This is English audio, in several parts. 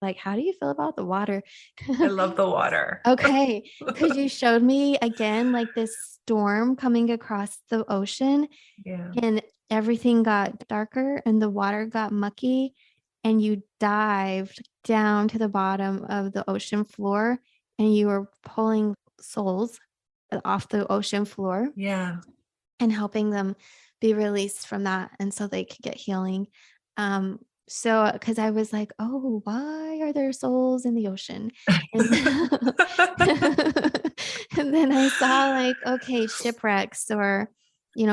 like, how do you feel about the water? I love the water. Okay. Because you showed me again, like this storm coming across the ocean Yeah. and everything got darker and the water got mucky and you dived down to the bottom of the ocean floor and you were pulling souls off the ocean floor Yeah. and helping them be released from that and so they could get healing. So because I was like, oh, why are there souls in the ocean? And and then I saw like, okay, shipwrecks or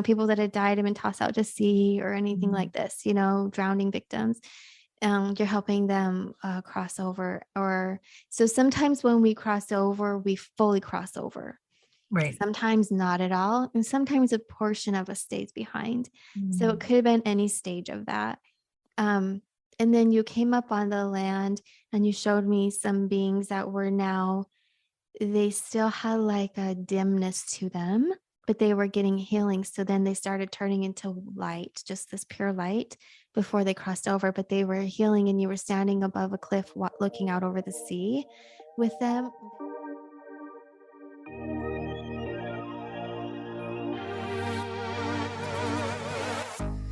people that had died and been tossed out to sea or anything like this, drowning victims. You're helping them cross over. Or so sometimes when we cross over, we fully cross over. Right. Sometimes not at all. And sometimes a portion of us stays behind. So it Mm. could have been any stage of that. And then you came up on the land and you showed me some beings that were now, they still had like a dimness to them, but they were getting healing. So then they started turning into light, just this pure light before they crossed over, but they were healing and you were standing above a cliff looking out over the sea with them.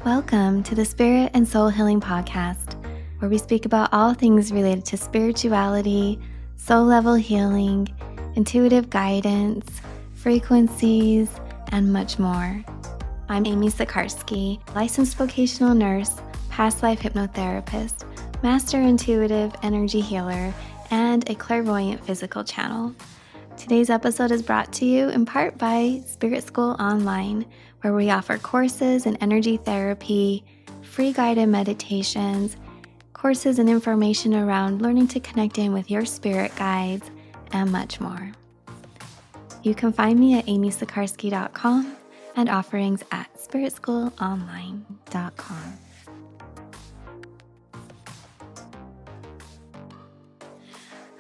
Welcome to the Spirit and Soul Healing Podcast, where we speak about all things related to spirituality, soul level healing, intuitive guidance, frequencies, and much more. I'm Amy Sikarskie, licensed vocational nurse, past life hypnotherapist, master intuitive energy healer, and a clairvoyant physical channel. Today's episode is brought to you in part by Spirit School Online, where we offer courses in energy therapy, free guided meditations, courses and information around learning to connect in with your spirit guides, and much more. You can find me at amysikarskie.com and offerings at spiritschoolonline.com.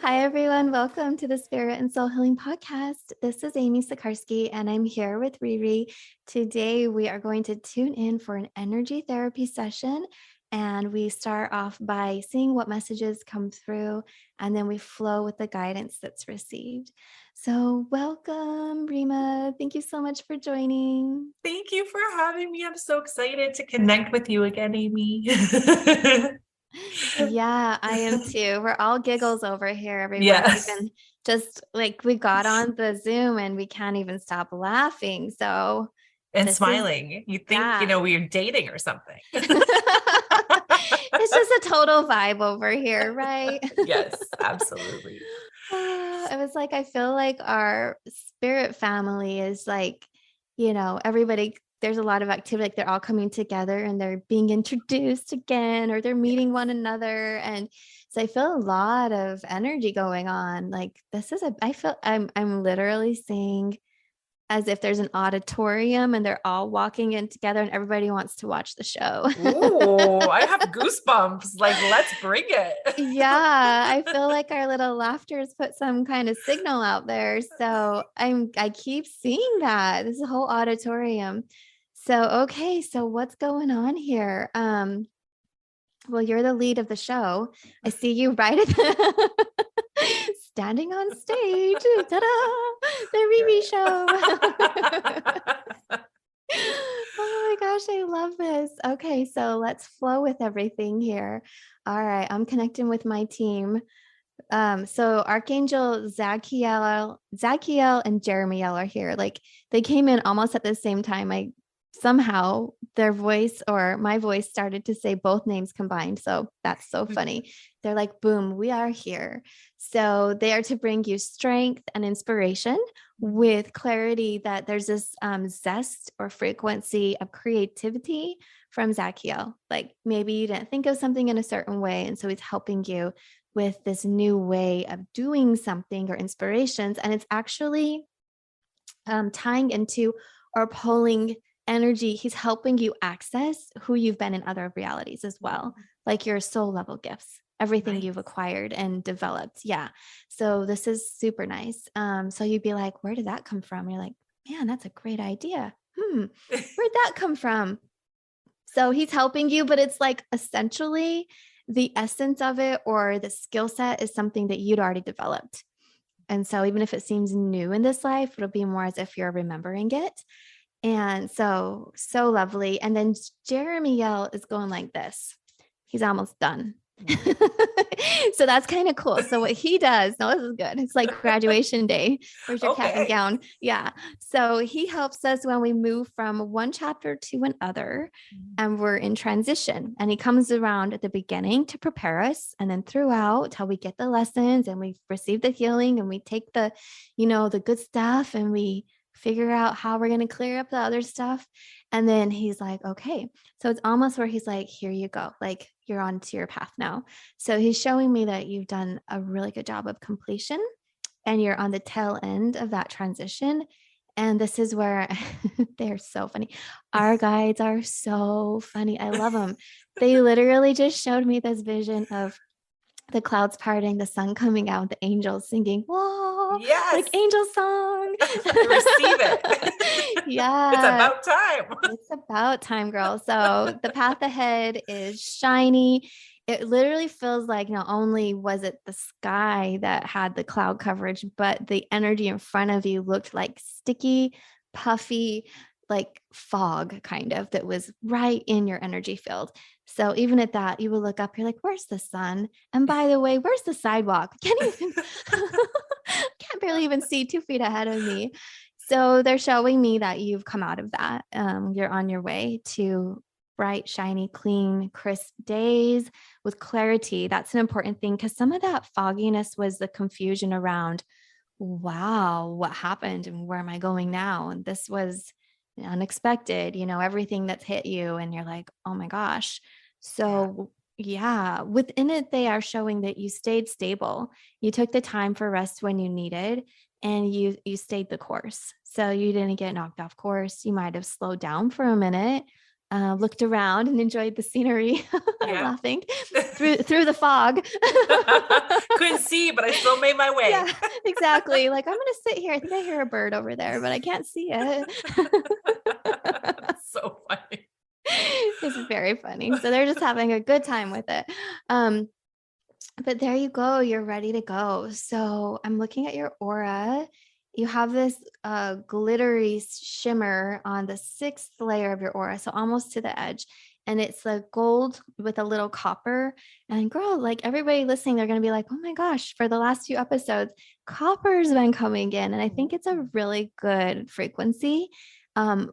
Hi, everyone. Welcome to the Spirit and Soul Healing Podcast. This is Amy Sikarskie, and I'm here with Riri. Today, we are going to tune in for an energy therapy session, and we start off by seeing what messages come through, and then we flow with the guidance that's received. So welcome, Rima. Thank you so much for joining. Thank you for having me. I'm so excited to connect with you again, Amy. Yeah, I am too. We're all giggles over here, everyone. Yes. Even just like we got on the Zoom and we can't even stop laughing. So And this is, smiling. You think, yeah. we're dating or something. It's just a total vibe over here, right? Yes, absolutely. It was like, I feel like our spirit family is like, everybody, there's a lot of activity, like they're all coming together and they're being introduced again, or they're meeting one another. And so I feel a lot of energy going on. Like I feel I'm literally seeing as if there's an auditorium and they're all walking in together and everybody wants to watch the show. Ooh, I have goosebumps. Like, let's bring it. Yeah, I feel like our little laughter has put some kind of signal out there. So I keep seeing that. This is a whole auditorium. So what's going on here? Well, you're the lead of the show. I see you right at the standing on stage. Ta-da! The Riri Show. Oh my gosh, I love this. Okay, so let's flow with everything here. All right, I'm connecting with my team. So Archangel Zachiel and Jeremiel are here. Like they came in almost at the same time. Somehow their voice or my voice started to say both names combined. So that's so funny. They're like, boom, we are here. So they are to bring you strength and inspiration with clarity that there's this zest or frequency of creativity from Zachiel. Like maybe you didn't think of something in a certain way. And so he's helping you with this new way of doing something or inspirations. And it's actually tying into or pulling energy. He's helping you access who you've been in other realities as well, like your soul level gifts, everything you've acquired and developed. Yeah. So this is super nice. So you'd be like, where did that come from? You're like, man, that's a great idea. Where'd that come from? So he's helping you, but it's like essentially the essence of it or the skill set is something that you'd already developed. And so even if it seems new in this life, it'll be more as if you're remembering it. And so, so lovely. And then Jeremy Yell is going like this. He's almost done. So that's kind of cool. So what he does, no, this is good. It's like graduation day. Where's your cap and gown? Yeah. So he helps us when we move from one chapter to another and we're in transition. And he comes around at the beginning to prepare us and then throughout till we get the lessons and we receive the healing and we take the, the good stuff and we figure out how we're going to clear up the other stuff. And then he's like, okay. So it's almost where he's like, here you go. Like you're on to your path now. So he's showing me that you've done a really good job of completion and you're on the tail end of that transition. And this is where they're so funny. Our guides are so funny. I love them. They literally just showed me this vision of the clouds parting, the sun coming out, the angels singing, whoa, yes, like angel song. Receive it. Yeah. It's about time. It's about time, girl. So the path ahead is shiny. It literally feels like not only was it the sky that had the cloud coverage, but the energy in front of you looked like sticky, puffy, like fog kind of that was right in your energy field. So even at that, you will look up, you're like, where's the sun? And by the way, where's the sidewalk? Can't barely even see 2 feet ahead of me. So they're showing me that you've come out of that. You're on your way to bright, shiny, clean, crisp days with clarity. That's an important thing because some of that fogginess was the confusion around, wow, what happened and where am I going now? And this was unexpected, everything that's hit you and you're like, oh my gosh. So yeah, within it, they are showing that you stayed stable. You took the time for rest when you needed and you stayed the course. So you didn't get knocked off course. You might have slowed down for a minute, looked around and enjoyed the scenery, laughing through the fog. Couldn't see, but I still made my way. Yeah, exactly. Like I'm gonna sit here. I think I hear a bird over there, but I can't see it. So funny. It's very funny. So they're just having a good time with it. But there you go. You're ready to go. So I'm looking at your aura. You have this glittery shimmer on the 6th layer of your aura, so almost to the edge. And it's the gold with a little copper. And girl, like everybody listening, they're going to be like, oh my gosh, for the last few episodes, copper's been coming in. And I think it's a really good frequency.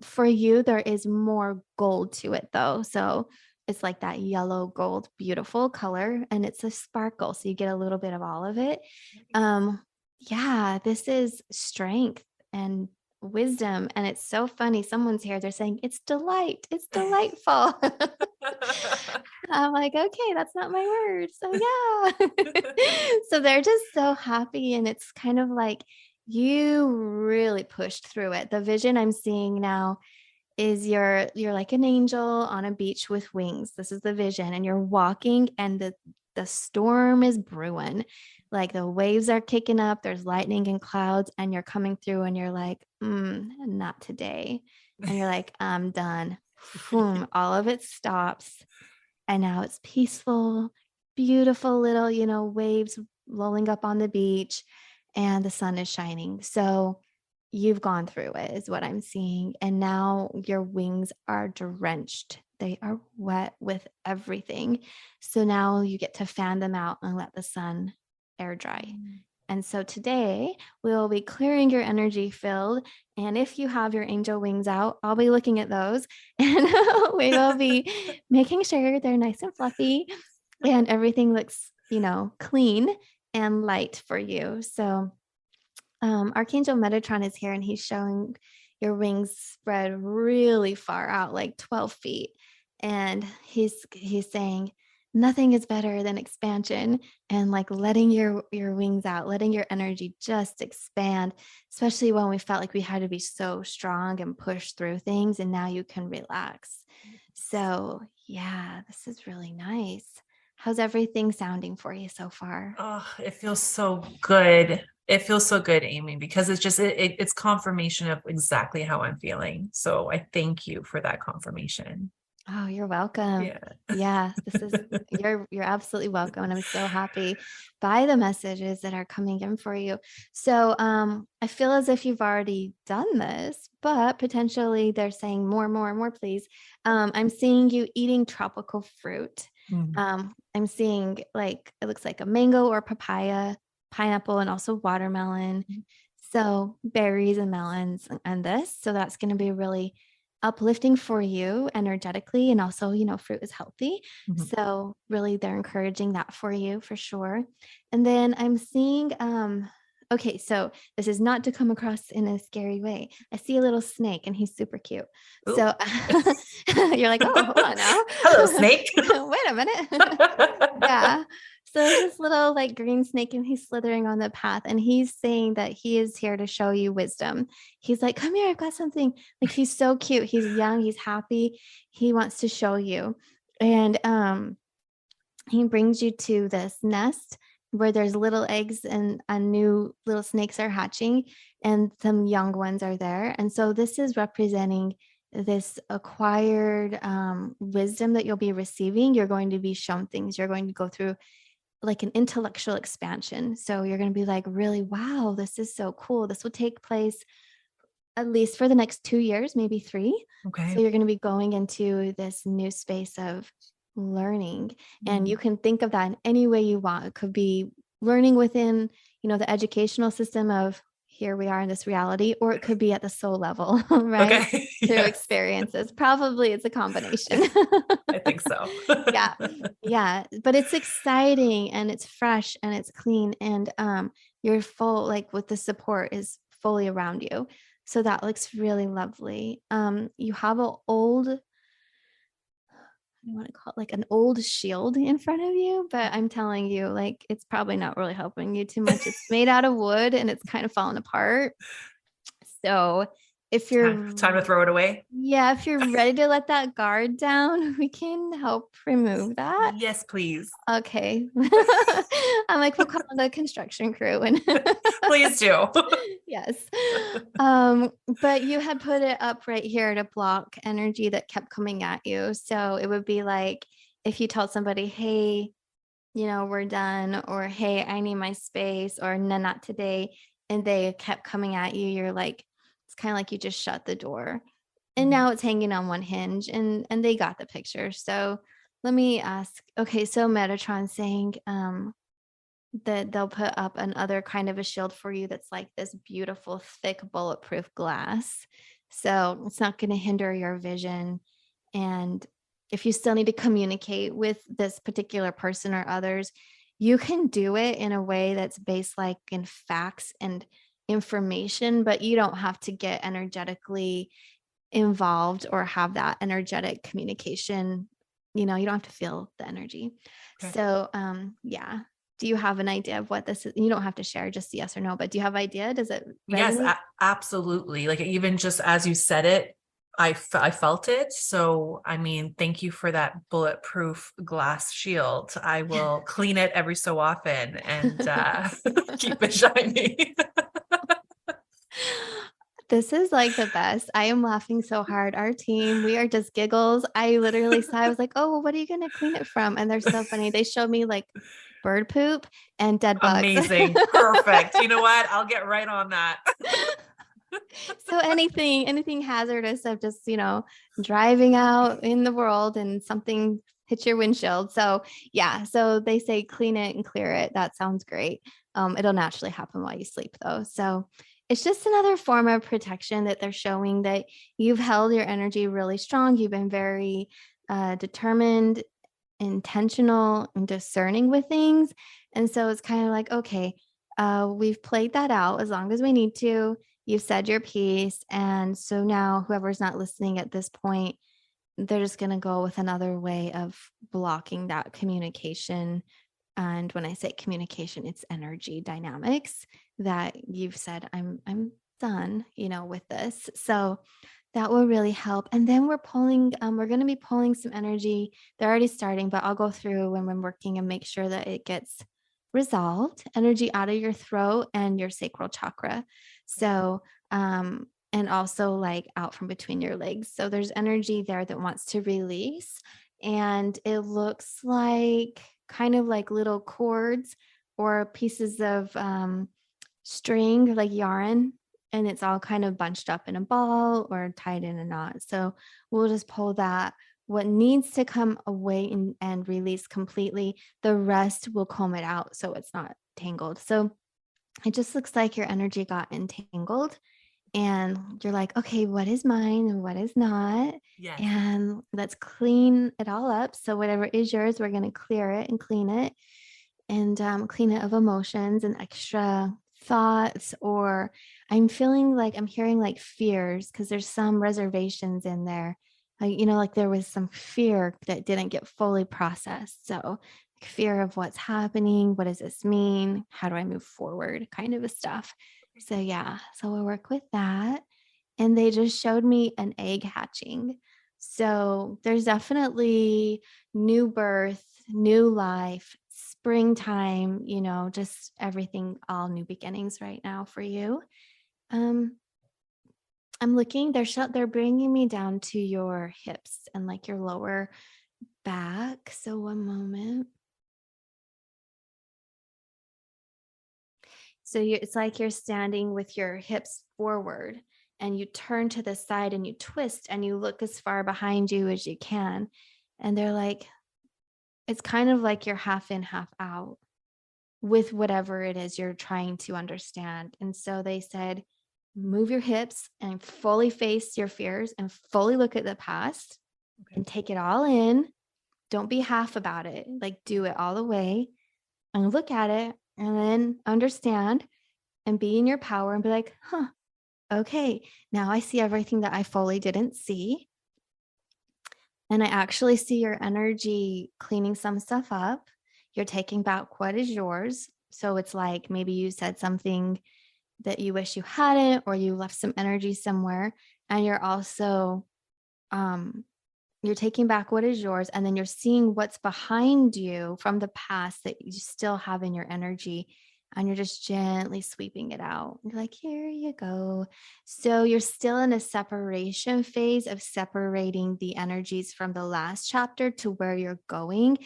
For you, there is more gold to it though. So it's like that yellow gold, beautiful color, and it's a sparkle. So you get a little bit of all of it. Yeah, this is strength and wisdom. And it's so funny. Someone's here, they're saying it's delight. It's delightful. I'm like, okay, that's not my word. So yeah. So they're just so happy. And it's kind of like you really pushed through it. The vision I'm seeing now is you're like an angel on a beach with wings. This is the vision. And you're walking and the storm is brewing. Like the waves are kicking up, there's lightning and clouds, and you're coming through and you're like, not today. And you're like, I'm done. Boom, all of it stops. And now it's peaceful, beautiful little, waves rolling up on the beach and the sun is shining. So you've gone through it is what I'm seeing. And now your wings are drenched. They are wet with everything. So now you get to fan them out and let the sun air dry. And so today we'll be clearing your energy field. And if you have your angel wings out, I'll be looking at those and we will be making sure they're nice and fluffy and everything looks, clean and light for you. So Archangel Metatron is here and he's showing your wings spread really far out, like 12 feet. And he's saying, nothing is better than expansion and like letting your wings out, letting your energy just expand, especially when we felt like we had to be so strong and push through things. And now you can relax. So yeah, this is really nice. How's everything sounding for you so far? Oh, it feels so good. It feels so good, Amy, because it's just, it's confirmation of exactly how I'm feeling. So I thank you for that confirmation. Oh, you're welcome. Yeah. Yeah, this is you're absolutely welcome, and I'm so happy by the messages that are coming in for you. So, I feel as if you've already done this, but potentially they're saying more, more, more, please. I'm seeing you eating tropical fruit. Mm, I'm seeing like it looks like a mango or papaya, pineapple, and also watermelon. So berries and melons and this. So that's going to be really uplifting for you energetically. And also, fruit is healthy. mhm. So really they're encouraging that for you for sure. And then I'm seeing, okay, so this is not to come across in a scary way. I see a little snake and he's super cute. Ooh. So you're like, oh, hold on now. Hello, snake. Wait a minute. Yeah. So there's this little like green snake and he's slithering on the path and he's saying that he is here to show you wisdom. He's like, come here, I've got something. Like he's so cute. He's young, he's happy. He wants to show you. And he brings you to this nest where there's little eggs and new little snakes are hatching and some young ones are there. And so this is representing this acquired wisdom that you'll be receiving. You're going to be shown things. You're going to go through like an intellectual expansion. So you're going to be like, really, wow, this is so cool. This will take place at least for the next 2 years, maybe 3. So Okay. you're going to be going into this new space of learning. And you Mm, can think of that in any way you want. It could be learning within, the educational system of here we are in this reality, or it could be at the soul level, right? okay. Through Yes. experiences. Probably it's a combination. I think so. Yeah. Yeah. But it's exciting and it's fresh and it's clean. And you're full, like with the support is fully around you. So that looks really lovely. You have an old, I want to call it like an old shield in front of you, but I'm telling you, like, it's probably not really helping you too much. It's made out of wood and it's kind of falling apart. So if Time to you're, throw it away. yeah, if you're ready to let that guard down, we can help remove that. Yes, please. Okay. I'm like, we'll call the construction crew and Please do. yes. But you had put it up right here to block energy that kept coming at you. So it would be like if you told somebody, hey, we're done, or hey, I need my space, or no, not today, and they kept coming at you, you're like, it's kind of like you just shut the door. And Mhm. now it's hanging on one hinge and they got the picture. So let me ask, okay, so Metatron saying that they'll put up another kind of a shield for you that's like this beautiful, thick, bulletproof glass. So it's not going to hinder your vision. And if you still need to communicate with this particular person or others, you can do it in a way that's based like in facts and information, but you don't have to get energetically involved or have that energetic communication. You don't have to feel the energy. Okay. So, yeah. Do you have an idea of what this is? You don't have to share just yes or no, but do you have idea? Does it Yes, resonate? absolutely. Like even just as you said it, I felt it. So, I mean, thank you for that bulletproof glass shield. I will clean it every so often and keep it shiny. This is like the best. I am laughing so hard. Our team, we are just giggles. I literally saw, I was like, oh, well, what are you going to clean it from? And they're so funny. They showed me like bird poop and dead bugs. Amazing. Perfect. You know what? I'll get right on that. So anything hazardous of just, driving out in the world and something hits your windshield. So yeah, so they say clean it and clear it. That sounds great. It'll naturally happen while you sleep though. So it's just another form of protection that they're showing that you've held your energy really strong. You've been very determined, intentional, and discerning with things. And so it's kind of like, okay, we've played that out as long as we need to. You've said your piece. And so now whoever's not listening at this point, they're just going to go with another way of blocking that communication. And when I say communication, it's energy dynamics that you've said, I'm done, with this. So that will really help. And then we're going to be pulling some energy. They're already starting, but I'll go through when we're working and make sure that it gets resolved, energy out of your throat and your sacral chakra. So and also like out from between your legs. So there's energy there that wants to release. And it looks like kind of like little cords or pieces of string, like yarn, and it's all kind of bunched up in a ball or tied in a knot. So we'll just pull that. What needs to come away and release completely, the rest will comb it out so it's not tangled. So it just looks like your energy got entangled and you're like, okay, what is mine and what is not? Yes. And let's clean it all up. So whatever is yours, we're going to clear it and clean it and clean it of emotions and extra thoughts. Or I'm feeling like I'm hearing like fears because there's some reservations in there. Like there was some fear that didn't get fully processed. So like fear of what's happening. What does this mean? How do I move forward? Kind of a stuff. So yeah, so we'll work with that. And they just showed me an egg hatching. So there's definitely new birth, new life, springtime, just everything, all new beginnings right now for you. Um, I'm looking, they're bringing me down to your hips and like your lower back. So one moment. So it's like you're standing with your hips forward and you turn to the side and you twist and you look as far behind you as you can. And they're like, it's kind of like you're half in, half out with whatever it is you're trying to understand. And so they said, move your hips and fully face your fears and fully look at the past and take it all in. Don't be half about it. Like do it all the way and look at it and then understand and be in your power and be like, okay, now I see everything that I fully didn't see. And I actually see your energy cleaning some stuff up. You're taking back what is yours. So it's like maybe you said something that you wish you hadn't, or you left some energy somewhere. And you're also, you're taking back what is yours. And then you're seeing what's behind you from the past that you still have in your energy. And you're just gently sweeping it out. You're like, here you go. So you're still in a separation phase of separating the energies from the last chapter to where you're going.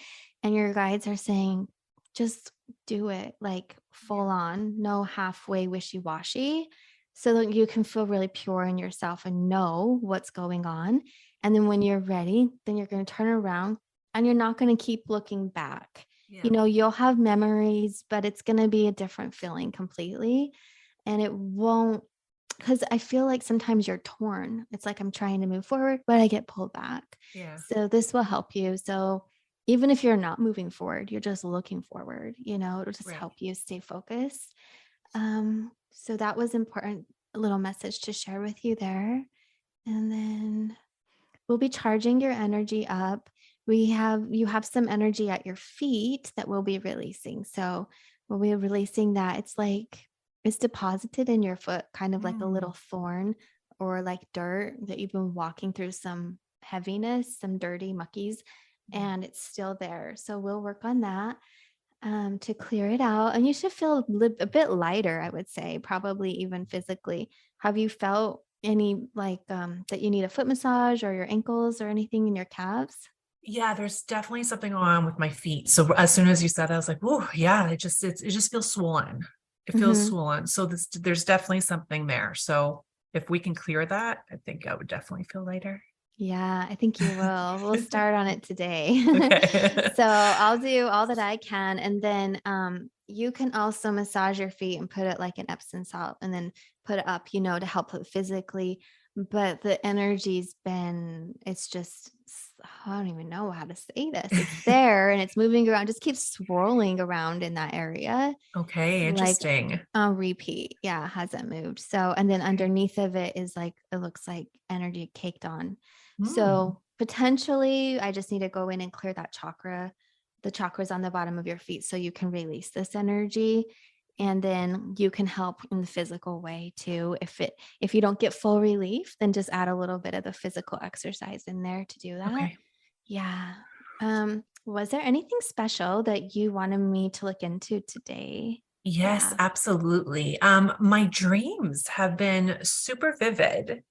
And your guides are saying, just do it like full on, no halfway wishy-washy, so that you can feel really pure in yourself and know what's going on. And then when you're ready, then you're going to turn around and you're not going to keep looking back. Yeah. You'll have memories, but it's going to be a different feeling completely. And it won't, because I feel like sometimes you're torn. It's like I'm trying to move forward, but I get pulled back. Yeah. So this will help you. So even if you're not moving forward, you're just looking forward, it'll just Right. help you stay focused. So that was important, a little message to share with you there. And then we'll be charging your energy up. You have some energy at your feet that we'll be releasing. So we'll be releasing that. It's like it's deposited in your foot, kind of like a little thorn or like dirt that you've been walking through some heaviness, some dirty muckies, and it's still there. So we'll work on that to clear it out. And you should feel a bit lighter, I would say, probably even physically. Have you felt any like that you need a foot massage or your ankles or anything in your calves? Yeah, there's definitely something going on with my feet. So as soon as you said that, I was like, oh yeah, it just feels swollen. It feels Hmm. swollen. So there's definitely something there. So if we can clear that, I think I would definitely feel lighter. Yeah, I think you will. We'll start on it today. Okay. So I'll do all that I can. And then you can also massage your feet and put it like an Epsom salt and then put it up, to help it physically. But the energy's it's just, I don't even know how to say this. It's there and it's moving around, just keeps swirling around in that area Okay, like interesting. on repeat. Yeah, hasn't moved. So, and then underneath of it is like, it looks like energy caked on. Hmm. So potentially I just need to go in and clear that chakra, the chakras on the bottom of your feet so you can release this energy. And then you can help in the physical way too. If you don't get full relief, then just add a little bit of the physical exercise in there to do that. Okay. Yeah. Was there anything special that you wanted me to look into today? Yes, Yeah. absolutely. My dreams have been super vivid.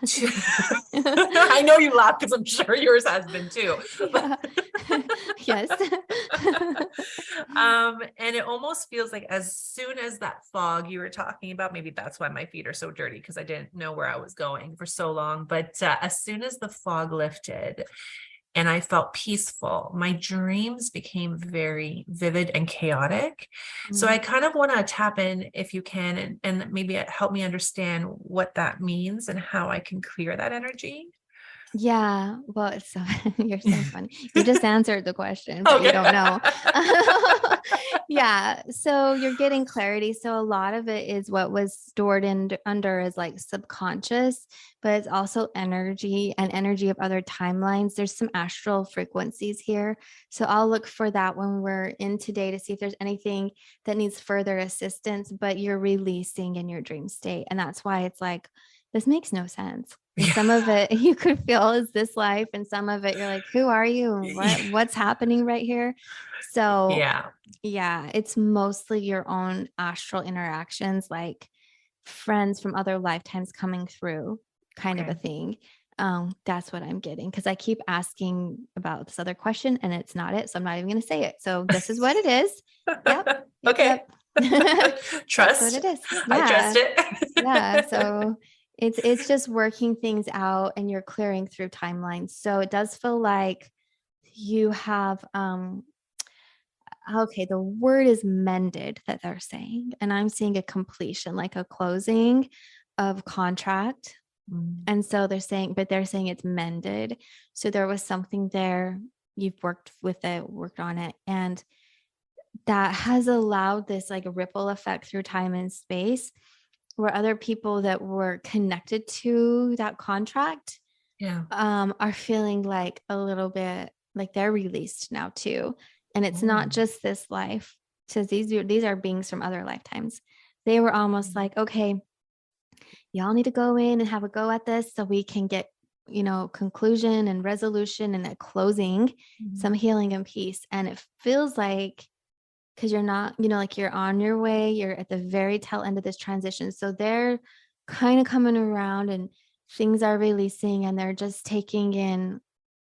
I know you laugh because I'm sure yours has been too. Yeah. Yes. And it almost feels like as soon as that fog you were talking about, maybe that's why my feet are so dirty because I didn't know where I was going for so long. But as soon as the fog lifted, and I felt peaceful. My dreams became very vivid and chaotic. So I Mm. kind of want to tap in if you can and maybe help me understand what that means and how I can clear that energy. Yeah, well, it's so you're so funny. You just answered the question, but you Okay. don't know. Yeah, so you're getting clarity. So a lot of it is what was stored in under is like subconscious, but it's also energy and energy of other timelines. There's some astral frequencies here. So I'll look for that when we're in today to see if there's anything that needs further assistance, but you're releasing in your dream state. And that's why it's like, this makes no sense. And Yeah. some of it you could feel is this life, and some of it you're like, who are you? And what's happening right here? So Yeah. yeah, it's mostly your own astral interactions, like friends from other lifetimes coming through, kind of a Okay. thing. That's what I'm getting because I keep asking about this other question and it's not it. So I'm not even going to say it. So this is what it is. Yep. Yep. Okay. Yep. That's what Trust. it is. I trust Yeah. Yeah. it. So it's just working things out and you're clearing through timelines. So it does feel like you have okay, the word is mended that they're saying. And I'm seeing a completion, like a closing of contract. Mm. And so they're saying, but they're saying it's mended. So there was something there. You've worked with it, worked on it. And that has allowed this like a ripple effect through time and space where other people that were connected to that contract Yeah. are feeling like a little bit like they're released now too. And it's Oh. not just this life. So these are beings from other lifetimes. They were almost like, okay, y'all need to go in and have a go at this so we can get, conclusion and resolution and a closing, Mhm. some healing and peace. And it feels like because you're not, like you're on your way, you're at the very tail end of this transition. So they're kind of coming around and things are releasing and they're just taking in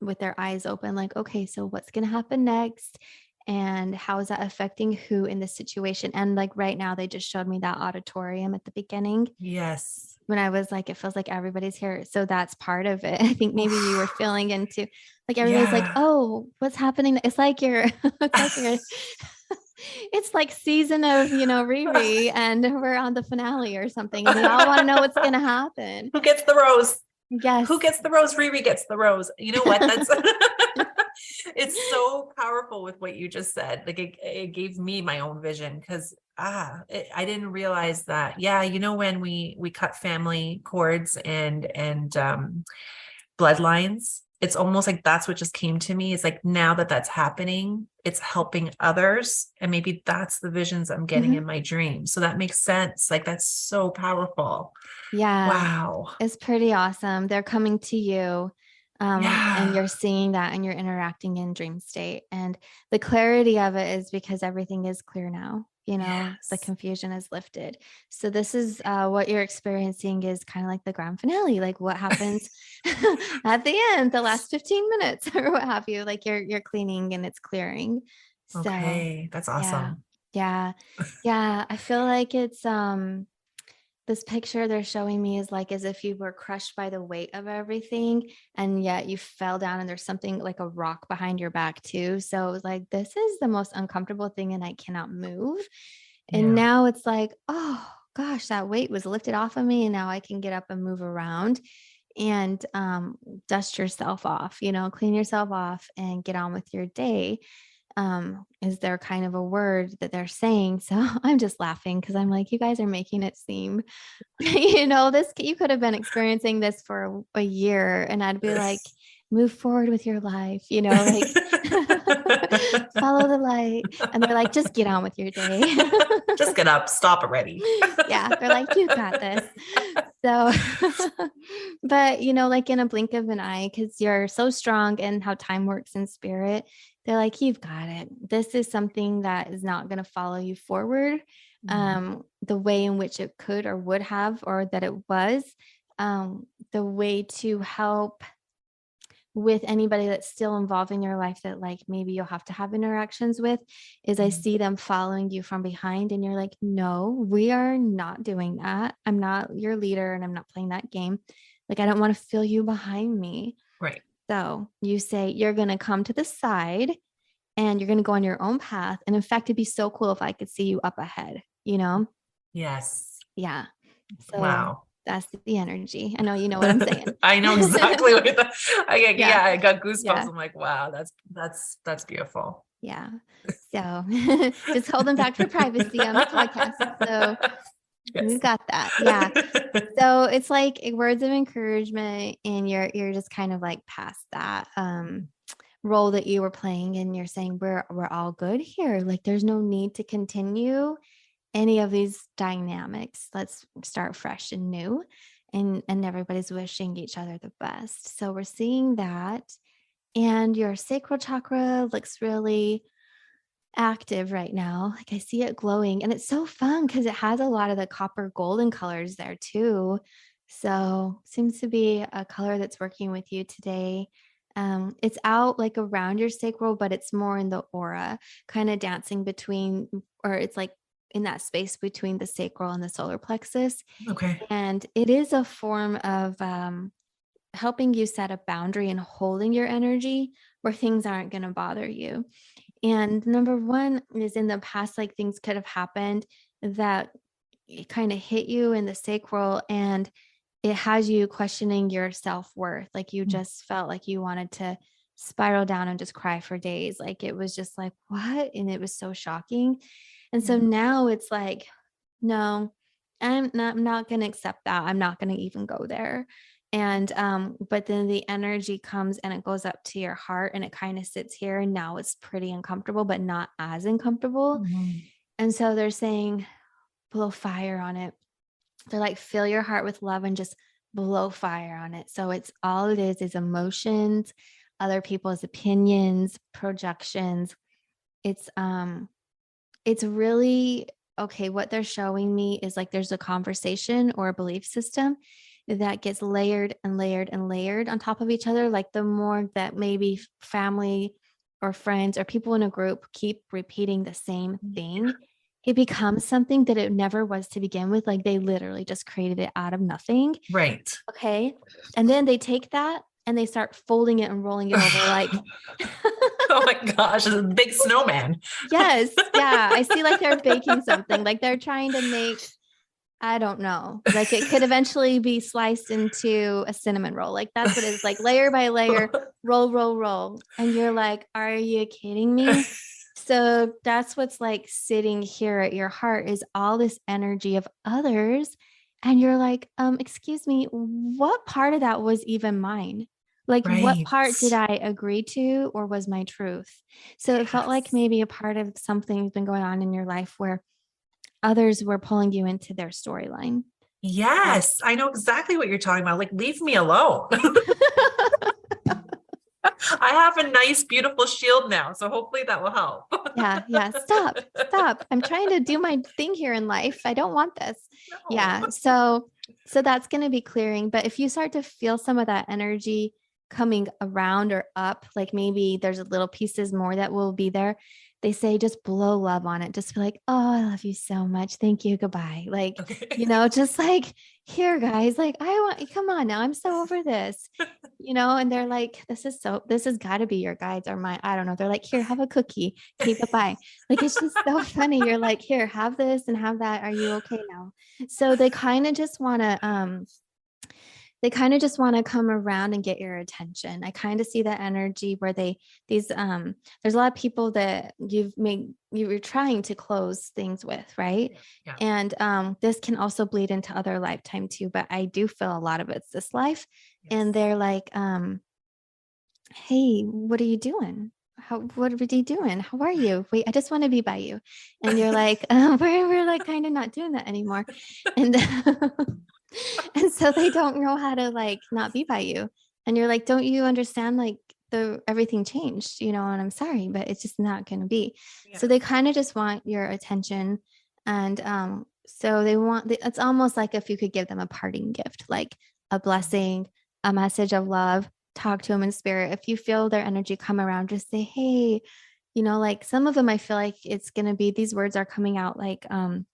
with their eyes open, like, okay, so what's going to happen next? And how is that affecting who in this situation? And like right now, they just showed me that auditorium at the beginning Yes. when I was like, it feels like everybody's here. So that's part of it. I think maybe you were Oof. feeling into like everybody's like, Yeah. oh, what's happening? It's like you're, it's like you're, it's like season of, Riri and we're on the finale or something. And they all want to know what's going to happen. Who gets the rose? Who Yes. gets the rose? Riri gets the rose. You know what? That's it's so powerful with what you just said. Like it gave me my own vision because I didn't realize that. Yeah, when we cut family cords and bloodlines, it's almost like that's what just came to me. It's like now that that's happening, it's helping others, and maybe that's the visions I'm getting in Mhm. my dreams. So that makes sense. Like that's so powerful. Yeah. Wow. It's pretty awesome. They're coming to you. And Yeah. you're seeing that and you're interacting in dream state. And the clarity of it is because everything is clear now, the Yes. confusion is lifted. So this is what you're experiencing is kind of like the grand finale, like what happens at the end, the last 15 minutes or what have you, like you're cleaning and it's clearing. So Okay. That's yeah. awesome. Yeah. Yeah. I feel like it's this picture they're showing me is like as if you were crushed by the weight of everything and yet you fell down and there's something like a rock behind your back too. So it was like, this is the most uncomfortable thing and I cannot move. And Yeah. now it's like, oh gosh, that weight was lifted off of me and now I can get up and move around and dust yourself off, clean yourself off and get on with your day. Is there kind of a word that they're saying? So I'm just laughing because I'm like, you guys are making it seem, this you could have been experiencing this for a year, and I'd be like, move forward with your life, like follow the light. And they're like, just get on with your day. Just get up. Stop already. Yeah, they're like, you got this. So, but like in a blink of an eye, because you're so strong and how time works in spirit, They're like, you've got it. This is something that is not going to follow you forward the way in which it could or would have, or that it was. The way to help with anybody that's still involved in your life that like maybe you'll have to have interactions with is I see them following you from behind, and you're like, no, we are not doing that. I'm not your leader and I'm not playing that game. Like, I don't want to feel you behind me. Right. So you say you're going to come to the side and you're going to go on your own path. And in fact, it'd be so cool if I could see you up ahead, you know? Yes. Yeah. So Wow. that's the energy. I know you know what I'm saying. I know exactly what Yeah. I got goosebumps. Yeah. I'm like, wow, that's beautiful. Yeah. So just holding back for privacy on the podcast. So Yes. we've got that. Yeah. So it's like words of encouragement, and you're just kind of like past that role that you were playing, and you're saying we're all good here. Like, there's no need to continue any of these dynamics. Let's start fresh and new. And everybody's wishing each other the best. So we're seeing that. And your sacral chakra looks really active right now. Like, I see it glowing, and it's so fun because it has a lot of the copper golden colors there too. So seems to be a color that's working with you today. It's out like around your sacral, but it's more in the aura, kind of dancing between, or it's like in that space between the sacral and the solar plexus. Okay. And it is a form of helping you set a boundary and holding your energy where things aren't going to bother you. And number one is, in the past, like, things could have happened that kind of hit you in the sacral, and it has you questioning your self-worth. Like, you just felt like you wanted to spiral down and just cry for days. Like, it was just like, what? And it was so shocking. And so now it's like, no, I'm not going to accept that. I'm not going to even go there. And but then the energy comes and it goes up to your heart, and it kind of sits here, and now it's pretty uncomfortable, but not as uncomfortable. And so they're saying blow fire on it. They're like, fill your heart with love and just blow fire on it. So it's all it is emotions, other people's opinions, projections. It's really okay. What they're showing me is like there's a conversation or a belief system that gets layered and layered and layered on top of each other. Like, the more that maybe family or friends or people in a group keep repeating the same thing, it becomes something that it never was to begin with. Like, they literally just created it out of nothing. Right. Okay. And then they take that and they start folding it and rolling it over like, oh my gosh, it's a big snowman. yes. Yeah. I see like they're baking something, like they're trying to make, I don't know, like it could eventually be sliced into a cinnamon roll. Like, that's what it is, like layer by layer, roll, roll, roll. And you're like, are you kidding me? So that's what's like sitting here at your heart, is all this energy of others. And you're like, excuse me, what part of that was even mine? Like, what part did I agree to, or was my truth? So it felt like maybe a part of something's been going on in your life where others were pulling you into their storyline. Yes, I know exactly what you're talking about. Like, leave me alone. I have a nice, beautiful shield now, so hopefully that will help. Yeah. Stop. I'm trying to do my thing here in life. I don't want this. No. Yeah. So that's going to be clearing. But if you start to feel some of that energy coming around or up, like maybe there's a little pieces more that will be there, they say just blow love on it. Just be like, oh, I love you so much. Thank you. Goodbye. Like, just like, here, guys, like, come on now. I'm so over this, and they're like, this has got to be your guides or my, I don't know. They're like, here, have a cookie. Okay, bye-bye. Like, it's just so funny. You're like, here, have this and have that. Are you okay now? So they kind of just want to, come around and get your attention. I kind of see that energy where there's a lot of people that you're trying to close things with, right? Yeah. And this can also bleed into other lifetime too, but I do feel a lot of it's this life. Yes. And they're like, hey, what are you doing? What are you doing? How are you? Wait, I just want to be by you. And you're like, we're like kind of not doing that anymore. And and so they don't know how to like not be by you. And you're like, don't you understand? Like, everything changed, and I'm sorry, but it's just not going to be. Yeah. So they kind of just want your attention. And so it's almost like if you could give them a parting gift, like a blessing, a message of love, talk to them in spirit. If you feel their energy come around, just say, hey, like some of them, I feel like it's going to be, these words are coming out like, it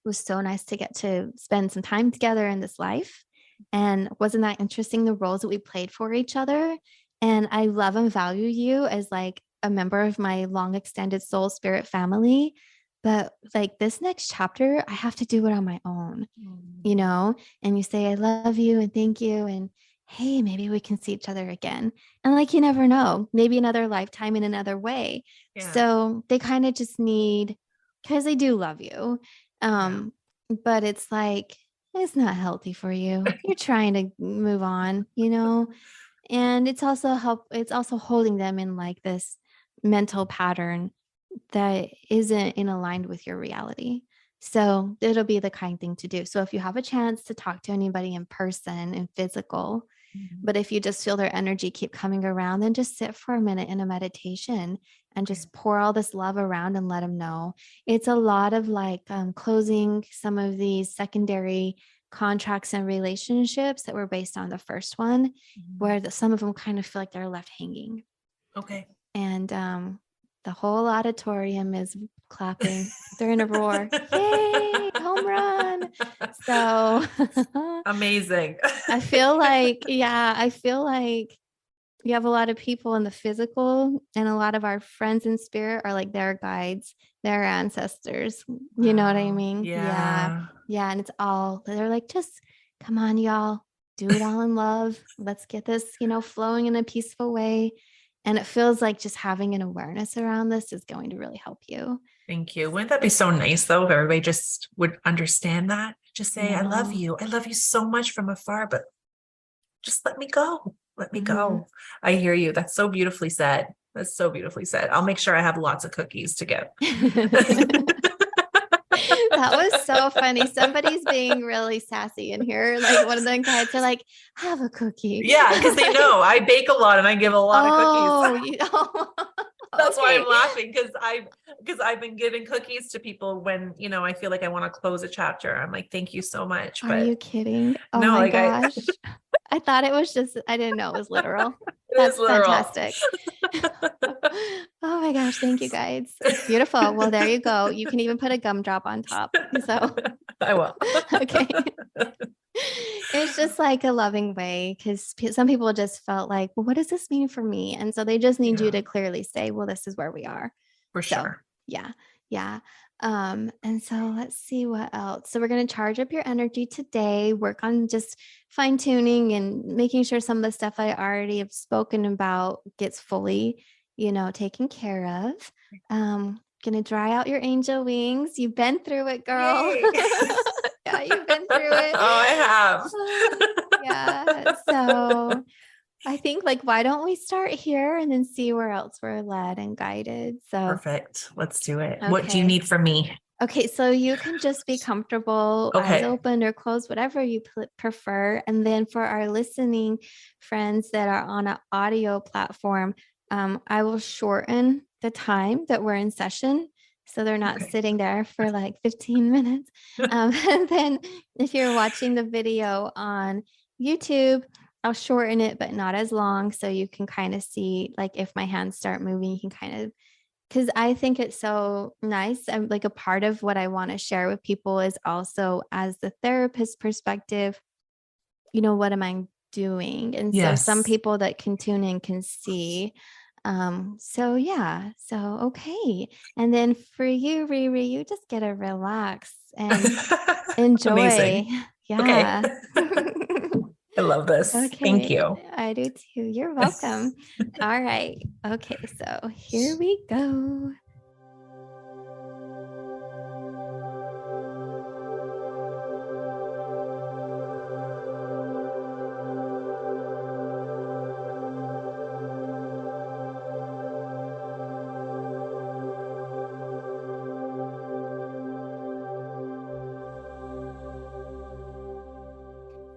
was so nice to get to spend some time together in this life. And wasn't that interesting, the roles that we played for each other? And I love and value you as like a member of my long extended soul spirit family. But like this next chapter, I have to do it on my own, and you say, I love you and thank you. And hey, maybe we can see each other again. And like, you never know, maybe another lifetime in another way. Yeah. So they kind of just need, because they do love you. But it's like, it's not healthy for you. You're trying to move on, and it's also holding them in like this mental pattern that isn't in aligned with your reality. So it'll be the kind thing to do. So if you have a chance to talk to anybody in person and physical, but if you just feel their energy keep coming around, then just sit for a minute in a meditation and just pour all this love around and let them know. It's a lot of like closing some of these secondary contracts and relationships that were based on the first one, where some of them kind of feel like they're left hanging. Okay. And the whole auditorium is clapping. They're in a roar. Yay, home run. So amazing. I feel like you have a lot of people in the physical, and a lot of our friends in spirit are like their guides, their ancestors. You know what I mean? Yeah. Yeah. And they're like, just come on, y'all, do it all in love. Let's get this, flowing in a peaceful way. And it feels like just having an awareness around this is going to really help you. Thank you. Wouldn't that be so nice though, if everybody just would understand that? Just say, I love you. I love you so much from afar, but just let me go. Let me go. I hear you. That's so beautifully said. That's so beautifully said. I'll make sure I have lots of cookies to give. That was so funny. Somebody's being really sassy in here. Like one of the guys are like, have a cookie. Yeah, because they know I bake a lot and I give a lot of cookies. That's why I'm laughing, because I've been giving cookies to people when I feel like I want to close a chapter. I'm like, thank you so much. Are you kidding? Oh no, my like gosh. I thought it was just, I didn't know it was literal. That's fantastic. Oh my gosh. Thank you guys. Beautiful. Well, there you go. You can even put a gumdrop on top. So I will. Okay. It's just like a loving way, because some people just felt like, well, what does this mean for me? And so they just need you to clearly say, well, this is where we are. For sure. Yeah. Yeah. And so let's see what else. So we're going to charge up your energy today, work on just fine tuning and making sure some of the stuff I already have spoken about gets fully, taken care of. Going to dry out your angel wings. You've been through it, girl. Yeah, you've been through it. Oh, I have. Yeah. So I think why don't we start here and then see where else we're led and guided? So perfect. Let's do it. Okay. What do you need from me? Okay, so you can just be comfortable, eyes open or closed, whatever you prefer. And then for our listening friends that are on an audio platform, I will shorten the time that we're in session, so they're not sitting there for like 15 minutes. And then if you're watching the video on YouTube, I'll shorten it, but not as long. So you can kind of see, like, if my hands start moving, you can kind of, because I think it's so nice. I'm like, a part of what I want to share with people is also as the therapist perspective, what am I doing? And so some people that can tune in can see. So yeah. So, okay. And then for you, Riri, you just get to relax and enjoy. Amazing. Yeah. I love this. Okay. Thank you. I do too. You're welcome. All right. Okay. So here we go.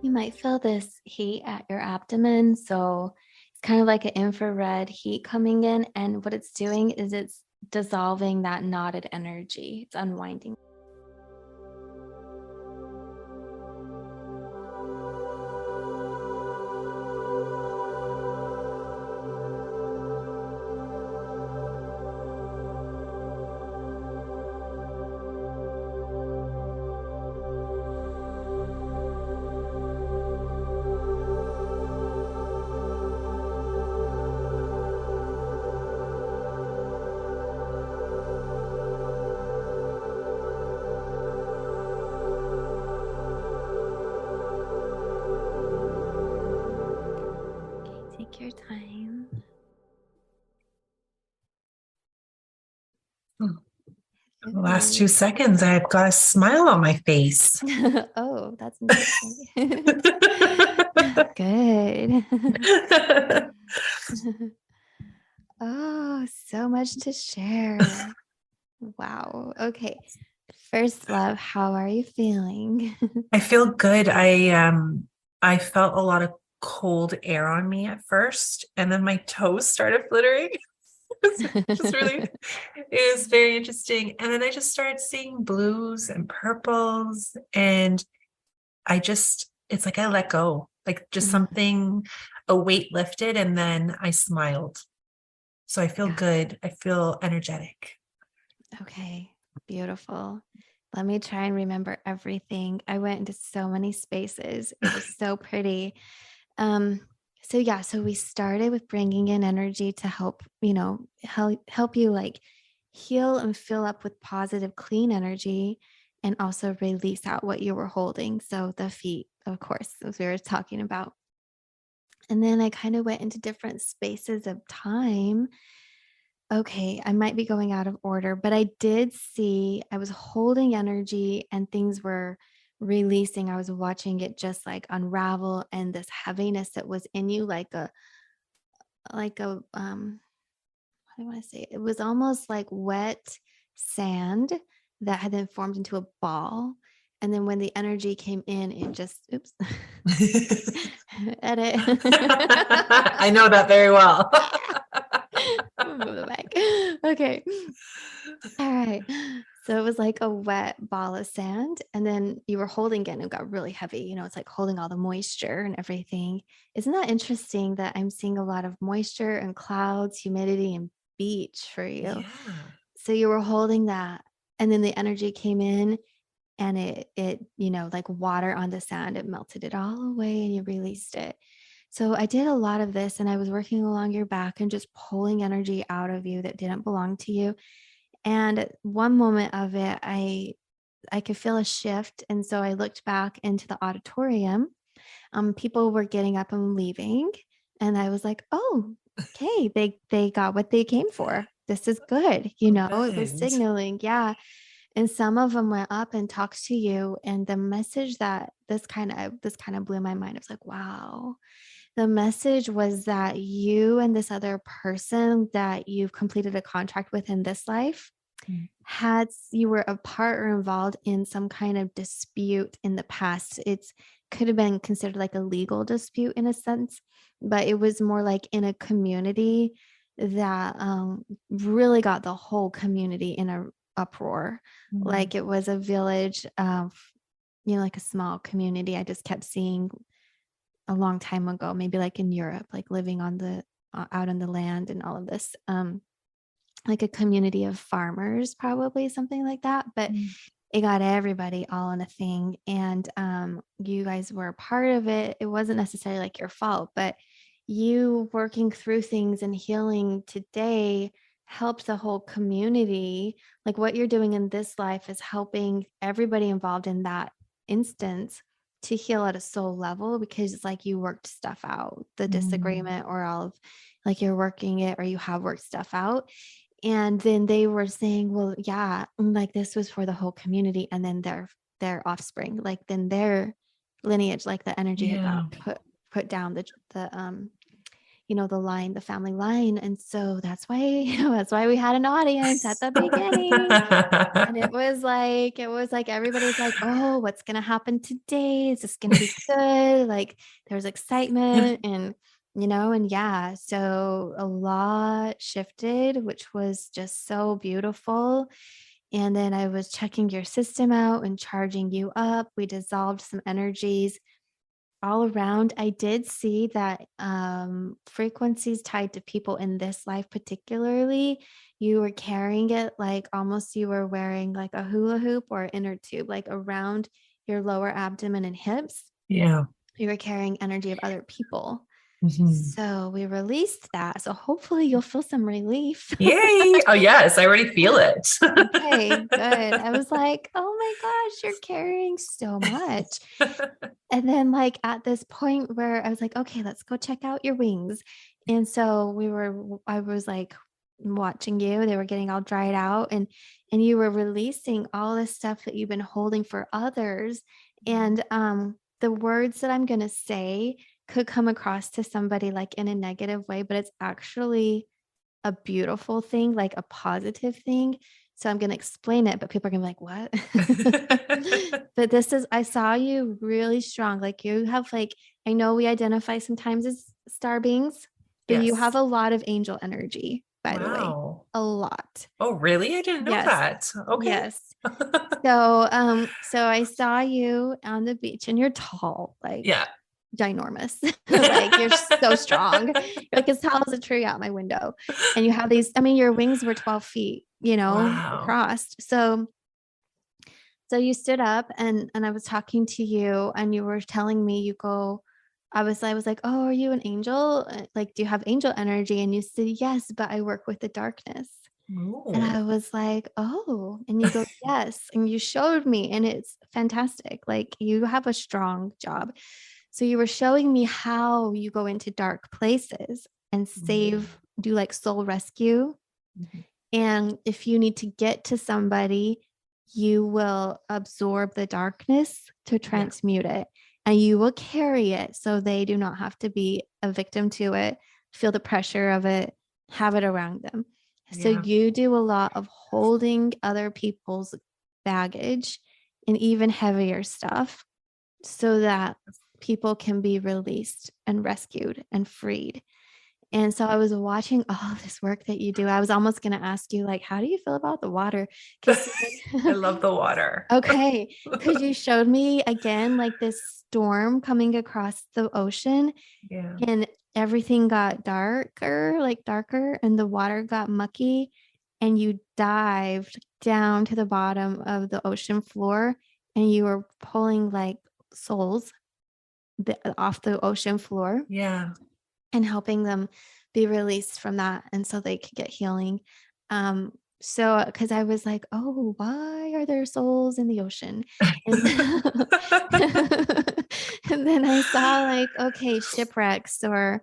You might feel this heat at your abdomen. So it's kind of like an infrared heat coming in. And what it's doing is it's dissolving that knotted energy. It's unwinding. Okay, take your time. The last 2 seconds, I've got a smile on my face. Oh, that's interesting. Good. Oh, so much to share. Wow. Okay. First, love, how are you feeling? I feel good. I felt a lot of cold air on me at first, and then my toes started flittering. Just really, it was very interesting. And then I just started seeing blues and purples, and it's like I let go, like just something, a weight lifted, and then I smiled. So I feel good. I feel energetic. Okay, beautiful. Let me try and remember everything. I went into so many spaces. It was so pretty. So we started with bringing in energy to help, help you like heal and fill up with positive, clean energy and also release out what you were holding. So the feet, of course, as we were talking about. And then I kind of went into different spaces of time. Okay, I might be going out of order, but I did see I was holding energy and things were releasing. I was watching it just like unravel and this heaviness that was in you like a how do I say it? It was almost like wet sand that had then formed into a ball. And then when the energy came in, it just oops. Edit. I know that very well. I'm gonna move the mic. Okay. All right. So it was like a wet ball of sand, and then you were holding it and it got really heavy. It's like holding all the moisture and everything. Isn't that interesting that I'm seeing a lot of moisture and clouds, humidity, and beach for you? Yeah. So you were holding that, and then the energy came in and it like water on the sand, it melted it all away and you released it. So I did a lot of this and I was working along your back and just pulling energy out of you that didn't belong to you. And at one moment of it, I could feel a shift. And so I looked back into the auditorium. People were getting up and leaving. And I was like, oh, okay, they got what they came for. This is good. It was Good. signaling. Yeah. And some of them went up and talked to you. And the message that this kind of blew my mind. I was like, wow. The message was that you and this other person that you've completed a contract with in this life you were a part or involved in some kind of dispute in the past. It's could have been considered like a legal dispute in a sense, but it was more like in a community that really got the whole community in a uproar. Like it was a village of, like a small community. I just kept seeing a long time ago, maybe like in Europe, like living on the out on the land and all of this. Like a community of farmers, probably something like that. But it got everybody all on a thing. And you guys were a part of it. It wasn't necessarily like your fault, but you working through things and healing today helps the whole community. Like what you're doing in this life is helping everybody involved in that instance to heal at a soul level, because it's like you worked stuff out, the disagreement or all of like you're working it or you have worked stuff out. And then they were saying, well, yeah, like this was for the whole community. And then their offspring, like then their lineage, like the energy had got put down the line, the family line. And so that's why we had an audience at the beginning. And it was like everybody was like, oh, what's gonna happen today? Is this gonna be good? Like there was excitement. And And yeah, so a lot shifted, which was just so beautiful. And then I was checking your system out and charging you up. We dissolved some energies all around. I did see that frequencies tied to people in this life, particularly, you were carrying it like almost you were wearing like a hula hoop or inner tube, like around your lower abdomen and hips. Yeah. You were carrying energy of other people. Mhm. So we released that. So hopefully you'll feel some relief. Yay. Oh, yes. I already feel it. Okay, good. I was like, oh my gosh, you're carrying so much. And then, like, at this point where I was like, okay, let's go check out your wings. And so I was like watching you, they were getting all dried out, and you were releasing all this stuff that you've been holding for others. And the words that I'm going to say could come across to somebody like in a negative way, but it's actually a beautiful thing, like a positive thing. So I'm going to explain it, but people are going to be like, what? But I saw you really strong. Like you have I know we identify sometimes as star beings, but you have Yes. a lot of angel energy, by the way, Wow. a lot. Oh, really? I didn't know Yes. that. Okay. Yes. So I saw you on the beach and you're tall, like Yeah. ginormous. Like you're so strong. You're like as tall as a tree out my window. And you have these, I mean, your wings were 12 feet, Wow. across. So you stood up and I was talking to you and you were telling me I was like, oh, are you an angel? Like, do you have angel energy? And you said, yes, but I work with the darkness. And Ooh. I was like, oh, and you go, yes. And you showed me, and it's fantastic. Like, you have a strong job. So you were showing me how you go into dark places and do like soul rescue. Mhm. And if you need to get to somebody, you will absorb the darkness to Yeah. transmute it, and you will carry it so they do not have to be a victim to it, feel the pressure of it, have it around them. So Yeah. you do a lot of holding other people's baggage and even heavier stuff so that people can be released and rescued and freed. And so I was watching all this work that you do. I was almost going to ask you, like, how do you feel about the water? Because, I love the water. okay, because you showed me again, like this storm coming across the ocean, Yeah. and everything got darker, and the water got mucky. And you dived down to the bottom of the ocean floor, and you were pulling like souls off the ocean floor Yeah. and helping them be released from that and so they could get healing. So because I was like, oh, why are there souls in the ocean? And and then I saw like, okay, shipwrecks or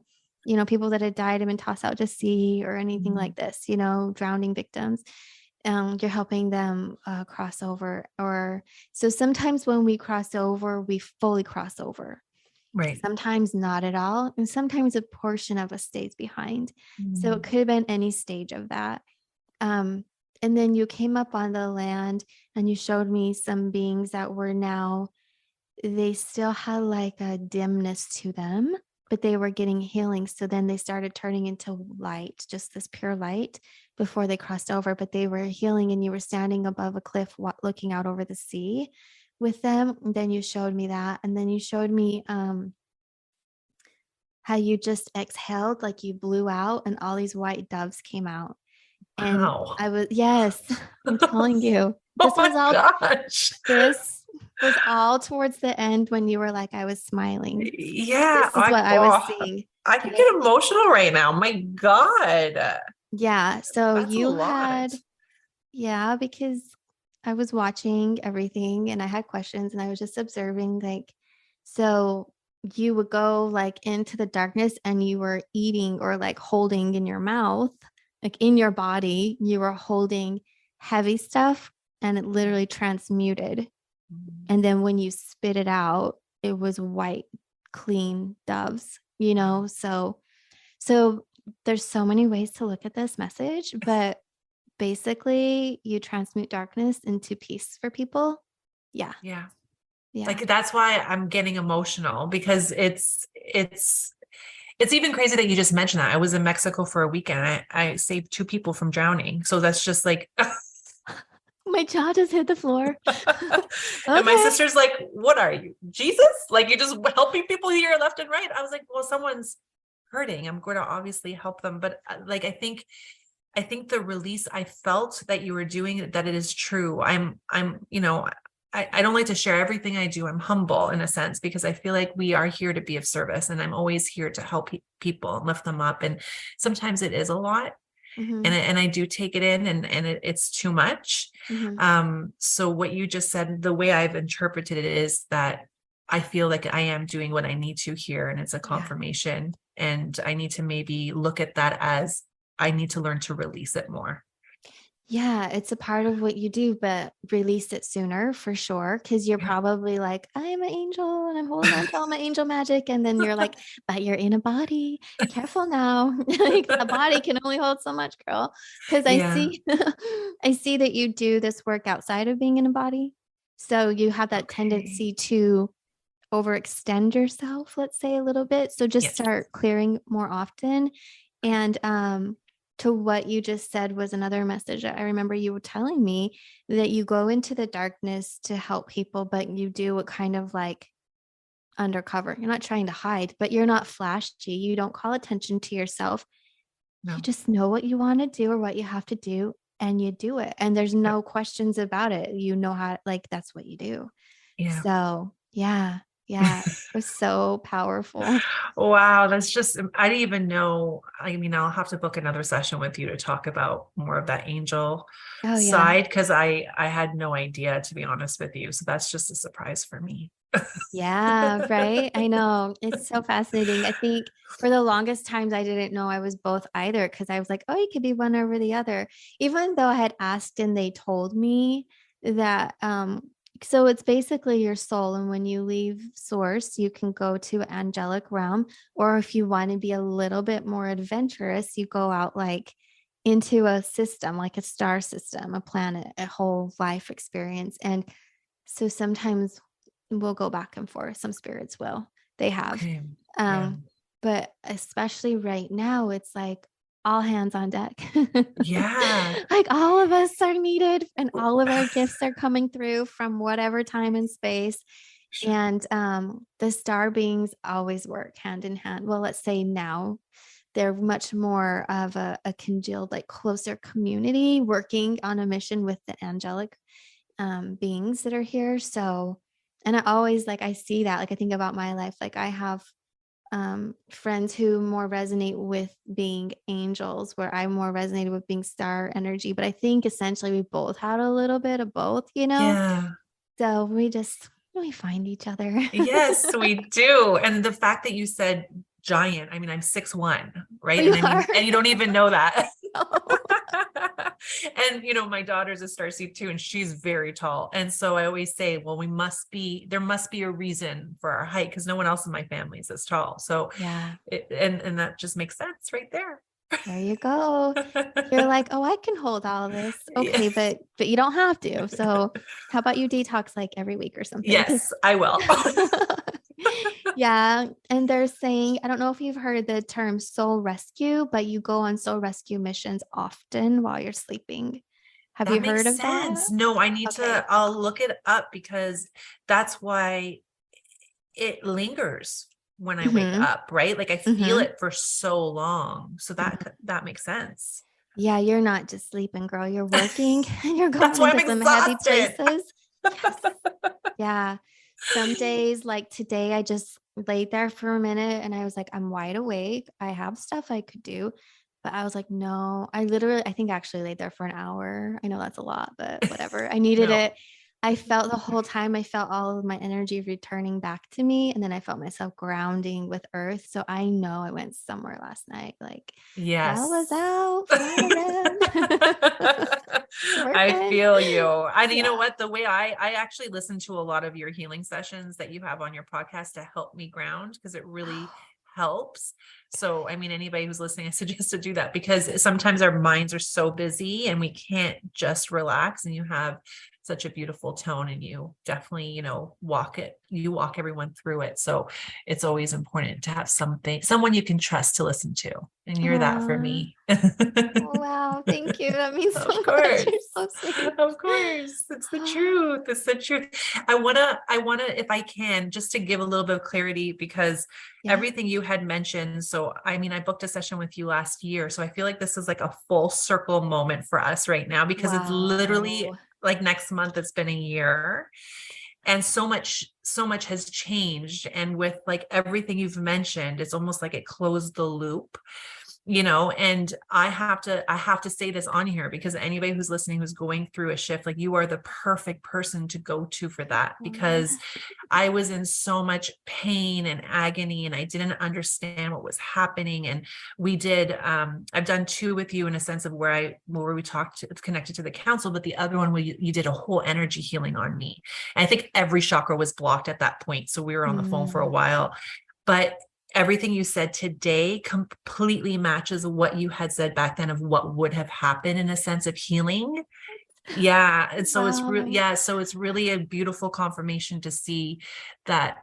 people that had died and been tossed out to sea or anything Mhm. like this, drowning victims. You're helping them cross over. Or so sometimes when we cross over, we fully cross over, Right. sometimes not at all, and sometimes a portion of us stays behind. So it Mm. could have been any stage of that. Um, and then you came up on the land and you showed me some beings that were now, they still had like a dimness to them, but they were getting healing. So then they started turning into light, just this pure light before they crossed over, but they were healing, and you were standing above a cliff looking out over the sea with them. And then you showed me that. And then you showed me how you just exhaled, like you blew out and all these white doves came out. And Wow. yes, I'm telling you, Oh my gosh. this was all towards the end when you were like, I was smiling. Yeah. This is what I was seeing. I could Okay. get emotional right now. My God. Yeah. So That's a you lot. had, yeah, because I was watching everything and I had questions and I was just observing, like, so you would go like into the darkness and you were eating or like holding in your mouth, like in your body, you were holding heavy stuff and it literally transmuted. Mhm. And then when you spit it out, it was white, clean doves, Wow. so there's so many ways to look at this message, but basically you transmute darkness into peace for people. Yeah. Yeah. Yeah. Like that's why I'm getting emotional because it's It's even crazy that you just mentioned that. I was in Mexico for a weekend. I saved 2 people from drowning. So that's just like, My jaw just hit the floor. and my Okay. sister's like, what are you, Jesus? Like, you're just helping people here left and right. I was like, well, someone's hurting. I'm going to obviously help them. But like, I think the release I felt that you were doing, that it is true. I don't like to share everything I do. I'm humble in a sense, because I feel like we are here to be of service, and I'm always here to help people and lift them up. And sometimes it is a lot, Mm-hmm. and I do take it in, and it's too much. Mm-hmm. So what you just said, the way I've interpreted it is that I feel like I am doing what I need to here, and it's a Yeah. confirmation, and I need to maybe look at that as I need to learn to release it more. Yeah, it's a part of what you do, but release it sooner for sure. Cause you're Yeah. probably like, I'm an angel and I'm holding on to all my angel magic. And then you're like, but you're in a body. Careful now. Like a body can only hold so much, girl. Cause I Yeah. see, I see that you do this work outside of being in a body. So you have that Okay. tendency to overextend yourself, let's say a little bit. So just Yes. start clearing more often. And to what you just said was another message that I remember you were telling me, that you go into the darkness to help people, but you do it kind of like undercover. You're not trying to hide, but you're not flashy. You don't call attention to yourself. You No. just know what you want to do or what you have to do, and you do it. And there's Yep. no questions about it. You know how, like, that's what you do. Yeah. So, yeah, yeah, it was so powerful. Wow, that's just, I didn't even know. I mean, I'll have to book another session with you to talk about more of that angel Oh, yeah. side, because I had no idea, to be honest with you. So that's just a surprise for me. Yeah, right. I know. It's so fascinating. I think for the longest times I didn't know I was both either, because I was like, oh, you could be one over the other. Even though I had asked and they told me that so it's basically your soul, and when you leave source, you can go to angelic realm, or if you want to be a little bit more adventurous, you go out like into a system, like a star system, a planet, a whole life experience. And so sometimes we'll go back and forth. Some spirits will. They have. Okay. Yeah. Um, but especially right now, it's like all hands on deck. Yeah. Like all of us are needed and all of our gifts are coming through from whatever time and space. Sure. And the star beings always work hand in hand. Well, let's say now they're much more of a congealed, like closer community working on a mission with the angelic beings that are here. So, and I always like, I see that, like, I think about my life, like I have friends who more resonate with being angels, where I more resonated with being star energy. But I think essentially we both had a little bit of both, you know? Yeah. So we find each other. Yes, we do. And the fact that you said giant, I mean, I'm 6'1", Oh, right? you And I are? mean, and you don't even know that. No. And my daughter's a starseed too, and she's very tall. And so I always say, well, there must be a reason for our height, because no one else in my family is as tall. So Yeah. and that just makes sense right there. There you go. You're like, "Oh, I can hold all this." Yeah. Okay, but you don't have to. So, how about you detox like every week or something? Because Yes, I will. yeah, and they're saying, I don't know if you've heard the term soul rescue, but you go on soul rescue missions often while you're sleeping. Have That you makes heard of that? sense. No, Okay. I'll look it up, because that's why it lingers when I wake Mhm. up, right? Like I feel Mhm. it for so long. So Mhm. that makes sense. Yeah, you're not just sleeping, girl. You're working and you're That's going why I'm into some heavy exhausted. places. Yes. Yeah. Some days, like today, I just laid there for a minute and I was like, I'm wide awake. I have stuff I could do. But I was like, no, I think I actually laid there for an hour. I know that's a lot, but whatever. I needed No. it. I felt the whole time, I felt all of my energy returning back to me. And then I felt myself grounding with earth. So I know I went somewhere last night. Like I was Yes. out flying. I Working. feel you. And you know Yeah. what? The way I actually listen to a lot of your healing sessions that you have on your podcast to help me ground, because it really helps. So, I mean, anybody who's listening, I suggest to do that, because sometimes our minds are so busy and we can't just relax. And you have such a beautiful tone, and you definitely, you walk everyone through it. So it's always important to have someone you can trust to listen to. And you're that for Aw. me. Oh, wow. Thank you. That means Of so much. course. You're so sweet. Of course. It's the truth. It's the truth. I wanna, if I can, just to give a little bit of clarity, because Yeah. everything you had mentioned. So, I mean, I booked a session with you last year. So I feel like this is like a full circle moment for us right now, because it's literally Wow. like next month, it's been a year. And so much has changed. And with like everything you've mentioned, it's almost like it closed the loop, and I have to say this on here, because anybody who's listening who's going through a shift, like, you are the perfect person to go to for that, Oh, because I was in so much pain and agony, and I didn't understand what was happening. And I've done two with you, in a sense of where we talked, it's connected to the council, but the other one where you did a whole energy healing on me. And I think every chakra was blocked at that point. So we were on the phone for a mm. while, but everything you said today completely matches what you had said back then of what would have happened in a sense of healing. Yeah. And so Wow. so it's really a beautiful confirmation to see that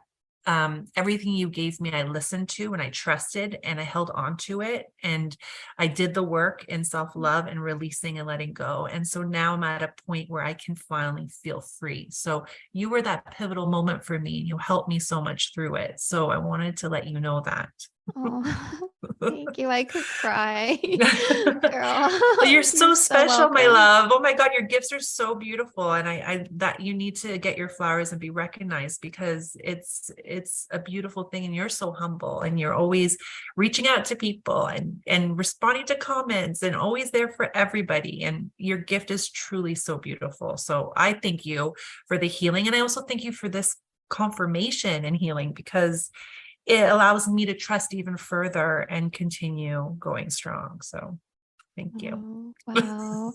everything you gave me, I listened to and I trusted and I held on to it. And I did the work in self-love and releasing and letting go. And so now I'm at a point where I can finally feel free. So you were that pivotal moment for me, and you helped me so much through it. So I wanted to let you know that. Oh, thank you. I could cry. Girl, You're you're so so special, my welcome. love. Oh my God, your gifts are so beautiful. And I that you need to get your flowers and be recognized, because it's a beautiful thing. And you're so humble, and you're always reaching out to people and responding to comments, and always there for everybody. And your gift is truly so beautiful. So I thank you for the healing. And I also thank you for this confirmation and healing, because it allows me to trust even further and continue going strong. So thank you. Oh,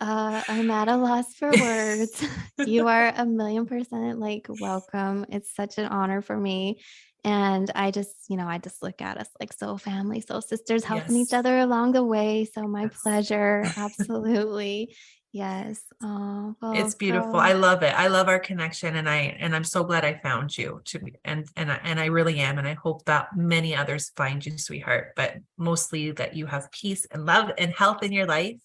wow. I'm at a loss for words. You are a million percent like welcome. It's such an honor for me. And I just look at us like soul family, soul sisters helping each Yes. other along the way. So my Yes. pleasure. Absolutely. Yes. Oh, It's well, beautiful. I girl. love it. I love our connection, and I'm so glad I found you and I really am. And I hope that many others find you, sweetheart, but mostly that you have peace and love and health in your life.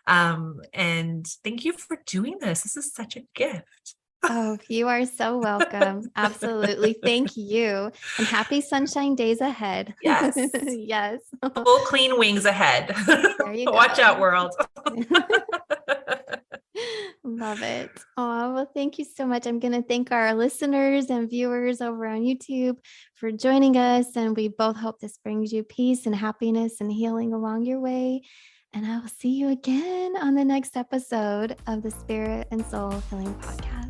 And thank you for doing this. This is such a gift. Oh, you are so welcome. Absolutely. Thank you. And happy sunshine days ahead. Yes. Yes. Full clean wings ahead. There you Watch out, go. world. Love it. Oh, well, thank you so much. I'm going to thank our listeners and viewers over on YouTube for joining us. And we both hope this brings you peace and happiness and healing along your way. And I will see you again on the next episode of the Spirit and Soul Healing Podcast.